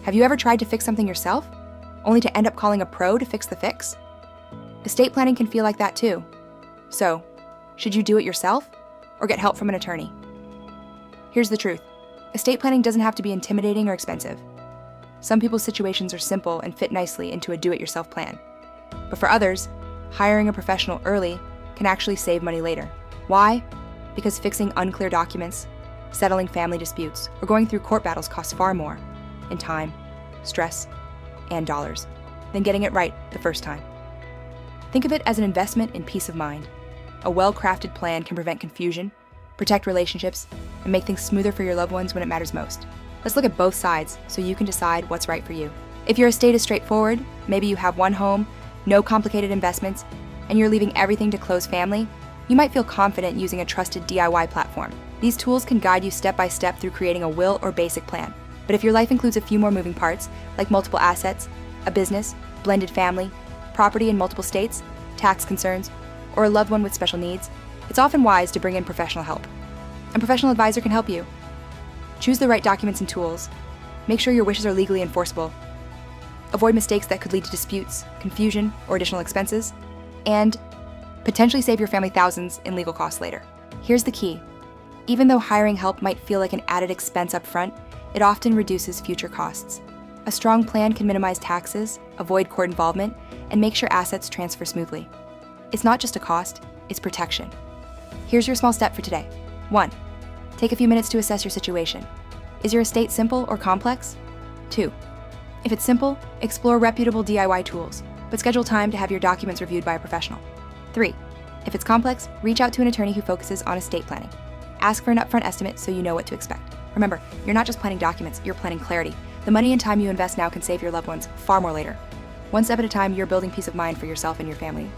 Have you ever tried to fix something yourself, only to end up calling a pro to fix the fix? Estate planning can feel like that too. So, should you do it yourself or get help from an attorney? Here's the truth. Estate planning doesn't have to be intimidating or expensive. Some people's situations are simple and fit nicely into a do-it-yourself plan. But for others, hiring a professional early can actually save money later. Why? Because fixing unclear documents, settling family disputes, or going through court battles costs far more in time, stress, and dollars than getting it right the first time. Think of it as an investment in peace of mind. A well-crafted plan can prevent confusion, protect relationships, and make things smoother for your loved ones when it matters most. Let's look at both sides so you can decide what's right for you. If your estate is straightforward, maybe you have one home, no complicated investments, and you're leaving everything to close family, you might feel confident using a trusted DIY platform. These tools can guide you step by step through creating a will or basic plan. But if your life includes a few more moving parts, like multiple assets, a business, blended family, property in multiple states, tax concerns, or a loved one with special needs, it's often wise to bring in professional help. A professional advisor can help you. Choose the right documents and tools. Make sure your wishes are legally enforceable. Avoid mistakes that could lead to disputes, confusion, or additional expenses. And potentially save your family thousands in legal costs later. Here's the key. Even though hiring help might feel like an added expense up front, it often reduces future costs. A strong plan can minimize taxes, avoid court involvement, and make sure assets transfer smoothly. It's not just a cost, it's protection. Here's your small step for today. 1. Take a few minutes to assess your situation. Is your estate simple or complex? 2. If it's simple, explore reputable DIY tools, but schedule time to have your documents reviewed by a professional. 3. If it's complex, reach out to an attorney who focuses on estate planning. Ask for an upfront estimate so you know what to expect. Remember, you're not just planning documents, you're planning clarity. The money and time you invest now can save your loved ones far more later. One step at a time, you're building peace of mind for yourself and your family.